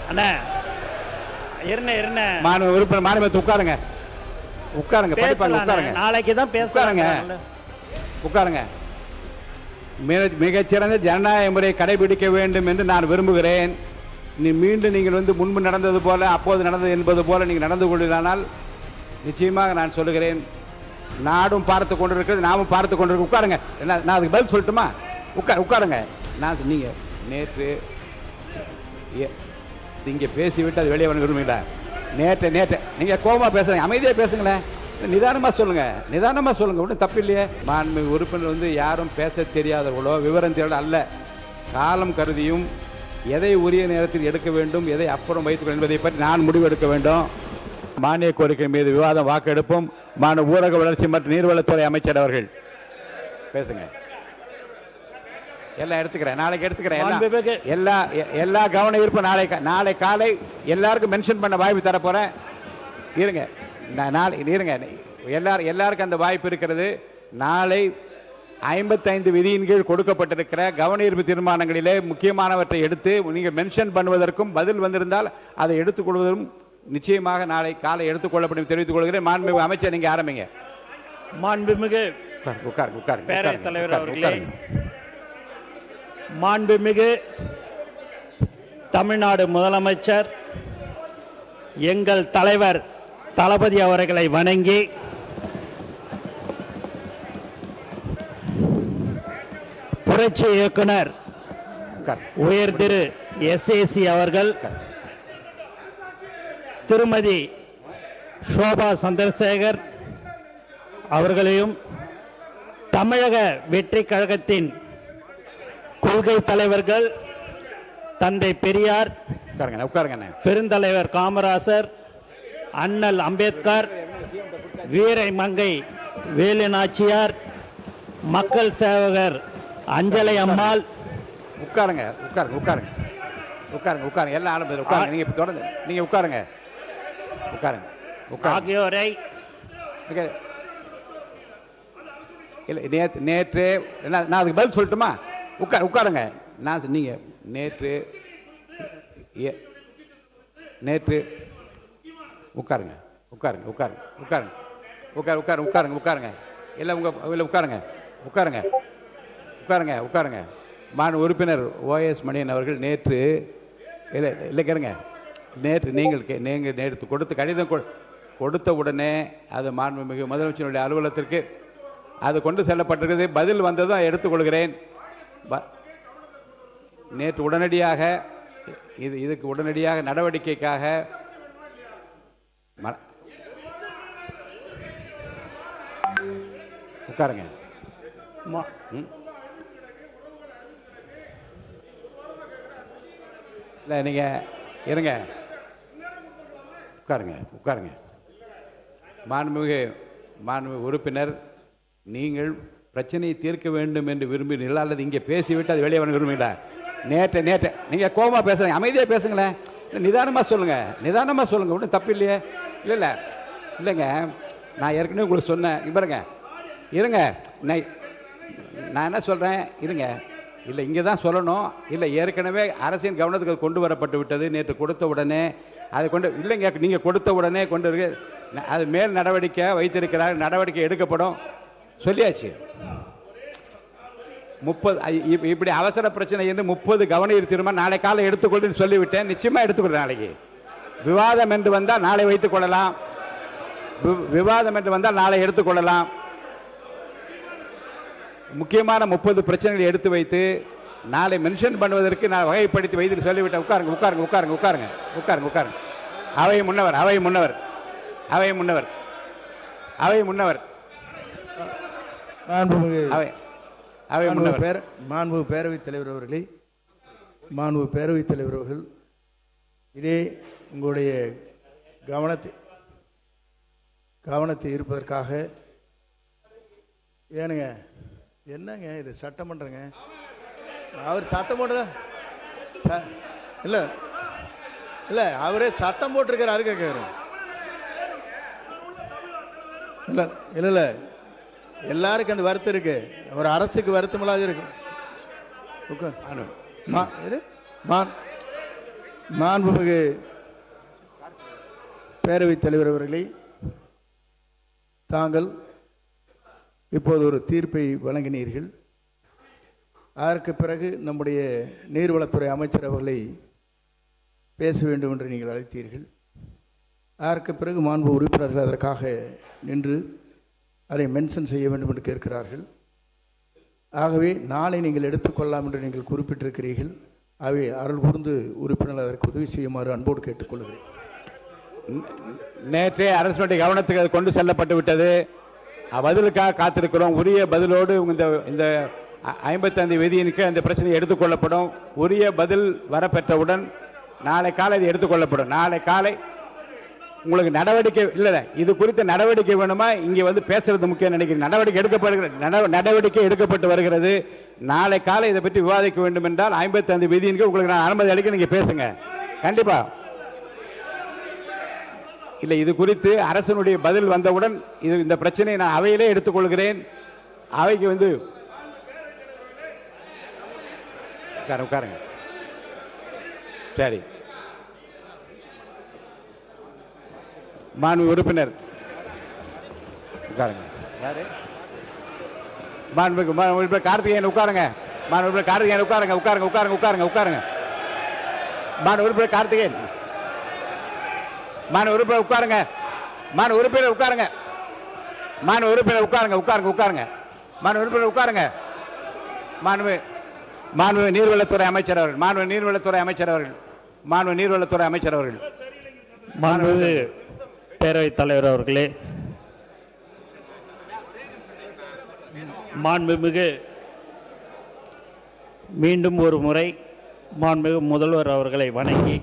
அண்ணா இருண்ண மாணவ உறுப்பினர் மாநிலத்தை உட்காருங்க உட்காருங்க படிப்பாங்க உட்காருங்க நாளைக்கு தான் பேசுறாங்க உட்காருங்க மிகச்சிறந்த ஜனநாயக முறையை கடைபிடிக்க வேண்டும் என்று நான் விரும்புகிறேன். மீண்டும் நீங்கள் முன்பு நடந்தது போல அப்போது நடந்தது என்பது போல நீங்கள் நடந்து கொள்ளானால் நிச்சயமாக நான் சொல்லுகிறேன், நாடும் பார்த்து கொண்டிருக்கிறது, நாமும் பார்த்து கொண்டிருக்க. உட்காருங்க. நான் அதுக்கு பதில் சொல்லட்டுமா? உட்காருங்க. நான் நீங்க நேற்று இங்கே பேசிவிட்டு அது வெளியே விரும்புகிறா. நேற்று நீங்க கோபமா பேசுறீங்க, அமைதியா பேசுங்களேன், நிதானமா சொல்லுங்க ஒன்றும் தப்பு இல்லையே. மாண்புமிகு உறுப்பினர் யாரும் பேச தெரியாதவர்களோ விவரம் தெரியாத அல்ல. காலம் கருதியும் எதை உரிய நேரத்தில் எடுக்க வேண்டும், எதை அப்புறம் வைத்துக் என்பதை பற்றி நான் முடிவு எடுக்க வேண்டும். மானிய கோரிக்கை மீது விவாதம் வாக்கெடுப்பும். மாநில ஊரக வளர்ச்சி மற்றும் நீர்வளத்துறை அமைச்சர் அவர்கள் பேசுங்க. எல்லாம் எடுத்துக்கிறேன், நாளைக்கு எடுத்துக்கிறேன். எல்லா கவன ஈர்ப்பு நாளை காலை எல்லாருக்கும் மென்ஷன் பண்ண வாய்ப்பு தர போறேன். இருங்க எல்லாருக்கும் அந்த வாய்ப்பு இருக்கிறது. நாளை 55 விதியின் கீழ் கொடுக்கப்பட்டிருக்கிற கவன ஈர்ப்பு தீர்மானங்களிலே முக்கியமானவற்றை எடுத்து நீங்கள் மென்ஷன் பண்ணுவதற்கும் பதில் வந்திருந்தால் அதை எடுத்துக் கொள்வதும் நிச்சயமாக நாளை காலை எடுத்துக் கொள்ளப்படும் தெரிவித்துக் கொள்கிறேன். மாண்புமிகு அமைச்சர், நீங்க ஆரம்பிங்க. மாண்புமிகு பேரவைத் தலைவர் அவர்களே, மாண்புமிகு தமிழ்நாடு முதலமைச்சர் எங்கள் தலைவர் தளபதி அவர்களை வணங்கி புரட்சி இயக்குனர் உயர் திரு SAC அவர்கள், திருமதி சோபா சந்திரசேகர் அவர்களையும், தமிழக வெற்றி கழகத்தின் கொள்கை தலைவர்கள் தந்தை பெரியார், பெருந்தலைவர் காமராசர், அண்ணல் அம்பேத்கர், வீரை மங்கை வேலு நாச்சியார், மக்கள் சேவகர் அஞ்சலை அம்மாள், உட்காருங்க எல்லாம் ஆரம்பிச்சு உட்காருங்க. நீங்க தொடர்ந்து நீங்க உட்காருங்க ஆகியோரை நேற்று நான் அதுக்கு பதில் சொல்லட்டுமா? உட்காருங்க. நான் நீங்க நேற்று உட்காருங்க எல்லாம் உட்காருங்க. மாநில உறுப்பினர் OS மணியன் அவர்கள் நேற்று நீங்கள் நேற்று கொடுத்த கடிதம் கொடுத்த உடனே அது மாண்புமிகு முதலமைச்சருடைய அலுவலகத்திற்கு அது கொண்டு செல்லப்பட்டிருக்கிறது. பதில் வந்ததும் எடுத்துக்கொள்கிறேன். நேற்று உடனடியாக இதுக்கு உடனடியாக நடவடிக்கைக்காக உட்காருங்க. இல்லை நீங்க இருங்க, உட்காருங்க. மாண்புமிகு உறுப்பினர், நீங்கள் பிரச்சனையை தீர்க்க வேண்டும் என்று விரும்பினீர்கள் அல்லது இங்கே பேசிவிட்டு அது வெளியே விரும்புகிறீங்களா? நேற்று நீங்க கோபமா பேசுறீங்க, அமைதியா பேசுங்களேன், நிதானமா சொல்லுங்க ஒன்றும் தப்பு இல்லையே. இல்லைங்க, நான் ஏற்கனவே உங்களுக்கு சொன்னேன். இருங்க நான் என்ன சொல்றேன், இருங்க. இல்லை இங்கே தான் சொல்லணும். இல்லை ஏற்கனவே அரசின் கவனத்துக்கு அது கொண்டு வரப்பட்டு விட்டது. நேற்று கொடுத்த உடனே அதை கொண்டு இல்லைங்க, நீங்கள் கொடுத்த உடனே கொண்டு இருக்கு, அது மேல் நடவடிக்கை வைத்திருக்கிறார், நடவடிக்கை எடுக்கப்படும் சொல்லியாச்சு. 30 இப்படி அவசர பிரச்சனை என்று 30 கவன ஈர்ப்பு தீர்மானம் நாளை காலை எடுத்துக்கொள்ளுன்னு சொல்லிவிட்டேன். நிச்சயமா எடுத்துக்கொள்றேன். நாளைக்கு விவாதம் என்று வந்தால் நாளை வைத்துக் கொள்ளலாம். விவாதம் என்று வந்தால் நாளை எடுத்துக்கொள்ளலாம். முக்கியமான 30 பிரச்சனைகளை எடுத்து வைத்து நாளை மென்ஷன் பண்ணுவதற்கு நான் வகைப்படுத்தி வைத்து சொல்லிவிட்டேன். உட்காருங்க. அவை முன்னவர் மாண்பு பேரவைத் தலைவர் அவர்கள், இதே உங்களுடைய கவனத்தை இருப்பதற்காக. என்னங்க இது சட்டமன்றங்க, அவர் சட்டம் போட்டதா இல்ல அவரே சட்டம் போட்டிருக்கிறாரு கேட்கிறாரு. இல்ல எல்லாருக்கும் அந்த வருத்தம் இருக்கு, ஒரு அரசுக்கு வருத்தம் இல்லாத இருக்கு. மாண்புமிகு பேரவைத் தலைவர் அவர்களே, தாங்கள் இப்போது ஒரு தீர்ப்பை வழங்கினீர்கள். அதற்கு பிறகு நம்முடைய நீர்வளத்துறை அமைச்சர் அவர்களை பேச வேண்டும் என்று நீங்கள் அழைத்தீர்கள். அதற்கு பிறகு மாண்பு உறுப்பினர்கள் அதற்காக நின்று அதை மென்ஷன் செய்ய வேண்டும் என்று கேட்கிறார்கள். ஆகவே நாளை நீங்கள் எடுத்துக்கொள்ளலாம் என்று நீங்கள் குறிப்பிட்டிருக்கிறீர்கள். ஆகவே அருள் கூர்ந்து உறுப்பினர்கள் அதற்கு உதவி செய்யுமாறு அன்போடு கேட்டுக்கொள்கிறேன். நேற்றே அரசுடைய கவனத்துக்கு அது கொண்டு செல்லப்பட்டு விட்டது. பதிலுக்காக காத்திருக்கிறோம். உரிய பதிலோடு இந்த 55 விதியின் கீழ் அந்த பிரச்சனை எடுத்துக்கொள்ளப்படும். உரிய பதில் வரப்பெற்றவுடன் நாளை காலை இது எடுத்துக்கொள்ளப்படும். நாளை காலை உங்களுக்கு நடவடிக்கை இல்லை, இது குறித்த நடவடிக்கை வேணுமா? இங்கே வந்து பேசுறது முக்கியம் நினைக்கிறேன். நடவடிக்கை எடுக்கப்பட்டு வருகிறது. நாளை காலை இதை பற்றி விவாதிக்க வேண்டும் என்றால் 55 விதியின் கீழ் உங்களுக்கு நான் அனுமதி அளிக்க நீங்க பேசுங்க. கண்டிப்பா இல்லை, இது குறித்து அரசனுடைய பதில் வந்தவுடன் இந்த பிரச்சனையை நான் அவையிலே எடுத்துக்கொள்கிறேன். அவைக்கு வந்து உட்காருங்க. சரி, மாண்பு உறுப்பினர் உட்காருங்க. யாரு? மாண்பு கார்த்திகேயன் உட்காருங்க. மாண்பு கார்த்திகேயன் உட்காருங்க. உட்காருங்க உட்காருங்க உட்காருங்க உட்காருங்க. மாண்பு உறுப்பினர் கார்த்திகேயன், மாண்பு உறுப்பினர் உட்காருங்க. மாண்பு உறுப்பினர் உட்காருங்க. மாண்பு உறுப்பினர் உட்காருங்க. உட்காருங்க உட்காருங்க. மாண்பு உறுப்பினர் உட்காருங்க. மாண்பு நீர்வளத்துறை அமைச்சர் அவர்கள், மாண்பு நீர்வளத்துறை அமைச்சர் அவர்கள், மாண்பு நீர்வளத்துறை அமைச்சர் அவர்கள். மாண்பு பேரவைத் தலைவர் அவர்களே, மாண்புமிகு மீண்டும் ஒரு முறை மாண்புமிகு முதல்வர் அவர்களை வணங்கி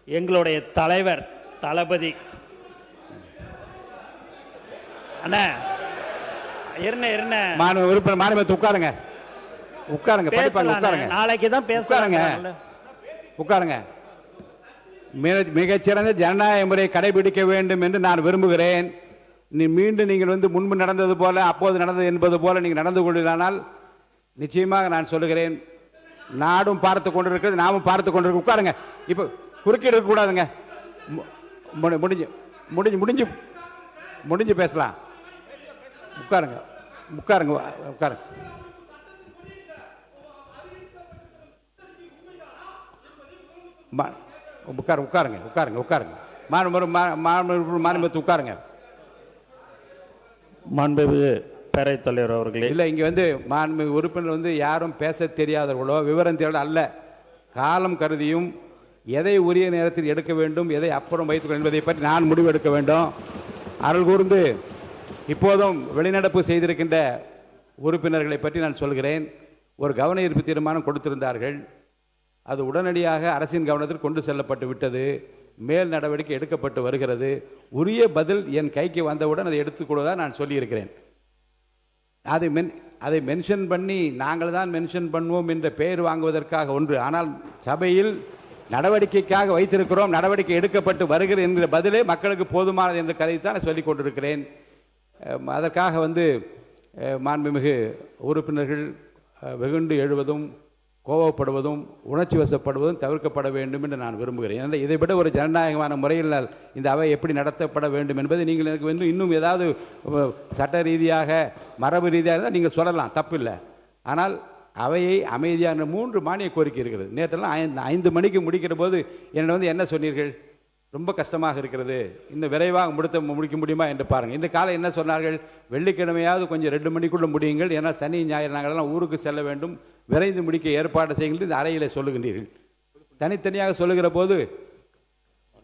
எங்களுடைய தலைவர் தளபதி அண்ணா இருந்த மாண்பு உறுப்பினர் மாநிலத்தை உட்காருங்க. உட்காருங்க. உட்காருங்க. நாளைக்கு தான் பேசுறாங்க. உட்காருங்க. மிகச்சிறந்த ஜனநாயக முறையை கடைபிடிக்க வேண்டும் என்று நான் விரும்புகிறேன். மீண்டும் நீங்கள் வந்து முன்பு நடந்தது போல, அப்போது நடந்தது என்பது போல நீங்கள் நடந்து கொண்டிருந்தால் நிச்சயமாக நான் சொல்லுகிறேன், நாடும் பார்த்து கொண்டிருக்கிறது, நாமும் பார்த்து கொண்டிருக்க. உட்காருங்க. இப்போ குறுக்கீடு இருக்கக்கூடாதுங்க. முடிஞ்சு முடிஞ்சு பேசலாம். உட்காருங்க. உட்காருங்க. உட்காருங்க. உட்காருங்க. உட்காருங்க. உட்காருங்க. மாண்புமிகு உட்காருங்க. மாண்புமிகு பேரவைத் தலைவர் அவர்களே, இல்லை, இங்கே வந்து மாண்புமிகு உறுப்பினர் வந்து யாரும் பேச தெரியாதவர்களோ விவரம் தெரியாத அல்ல. காலம் கருதியும் எதை உரிய நேரத்தில் எடுக்க வேண்டும், எதை அப்புறம் வைத்துக்கொள்ள என்பதை பற்றி நான் முடிவு எடுக்க வேண்டும். அருள் கூர்ந்து இப்போதும் வெளிநடப்பு செய்திருக்கின்ற உறுப்பினர்களை பற்றி நான் சொல்கிறேன். ஒரு கவன ஈர்ப்பு தீர்மானம் கொடுத்திருந்தார்கள். அது உடனடியாக அரசின் கவனத்தில் கொண்டு செல்லப்பட்டு விட்டது. மேல் நடவடிக்கை எடுக்கப்பட்டு வருகிறது. உரிய பதில் என் கைக்கு வந்தவுடன் அதை எடுத்துக்கொள்வதாக நான் சொல்லியிருக்கிறேன். அதை மென்ஷன் பண்ணி நாங்கள் தான் மென்ஷன் பண்ணுவோம் என்ற பெயர் வாங்குவதற்காக ஒன்று. ஆனால் சபையில் நடவடிக்கைக்காக வைத்திருக்கிறோம், நடவடிக்கை எடுக்கப்பட்டு வருகிறது என்கிற பதிலே மக்களுக்கு போதுமானது என்ற கதைத்தான் சொல்லிக் கொண்டிருக்கிறேன். அதற்காக வந்து மாண்புமிகு உறுப்பினர்கள் வெகுண்டு எழுவதும் கோபப்படுவதும் உணர்ச்சி வசப்படுவதும் தவிர்க்கப்பட வேண்டும் என்று நான் விரும்புகிறேன். ஏன்னா இதை விட ஒரு ஜனநாயகமான முறையில் இந்த அவை எப்படி நடத்தப்பட வேண்டும் என்பதை நீங்கள் எனக்கு வந்து இன்னும் ஏதாவது சட்ட ரீதியாக மரபு ரீதியாக இருந்தால் நீங்கள் சொல்லலாம், தப்பில்லை. ஆனால் அவையை அமைதியான 3 மானிய கோரிக்கை இருக்கிறது. நேற்றெல்லாம் 5 மணிக்கு முடிக்கிற போது என்னை வந்து என்ன சொன்னீர்கள், ரொம்ப கஷ்டமாக இருக்கிறது, இன்னும் விரைவாக முடிக்க முடியுமா என்று பாருங்கள். இந்த காலை என்ன சொன்னார்கள், வெள்ளிக்கிழமையாவது கொஞ்சம் 2 மணிக்குள்ள முடியுங்கள், ஏன்னா சனி ஞாயிறு நாங்களெல்லாம் ஊருக்கு செல்ல வேண்டும், விரைந்து முடிக்க ஏற்பாடு செய்யுங்கள் இந்த அறையிலே சொல்லுகின்றீர்கள். தனித்தனியாக சொல்லுகிற போது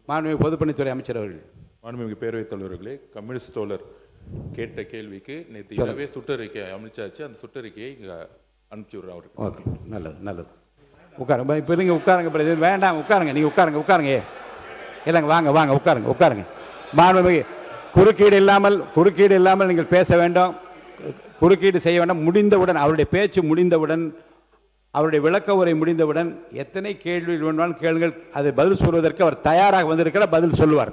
மாண்புமிகு பொதுப்பணித்துறை அமைச்சர் அவர்கள். மாண்புமிகு பேரவைத் தலைவர்களே, கம்யூனிஸ்ட் தோழர் கேட்ட கேள்விக்கு நேற்று இரவே சுற்றறிக்கை அமைச்சாச்சு. அந்த சுற்றறிக்கையை இங்கே அனுப்பிச்சி விடுறேன் அவருக்கு. ஓகே, நல்லது நல்லது. உட்காருங்க. இப்போ நீங்கள் உட்காருங்க. வேண்டாம், உட்காருங்க. நீங்கள் உட்காருங்க. இல்லைங்க, வாங்க வாங்க, உட்காருங்க. மாண்புமிகு குறுக்கீடு இல்லாமல் நீங்கள் பேச வேண்டும், குறுக்கீடு செய்ய வேண்டாம். முடிந்தவுடன் அவருடைய பேச்சு முடிந்தவுடன், அவருடைய விளக்க உரை முடிந்தவுடன் எத்தனை கேள்வி வேண்டுமானாலும் கேளுங்கள். அதை பதில் சொல்வதற்கு அவர் தயாராக வந்திருக்கிறார், பதில் சொல்லுவார்.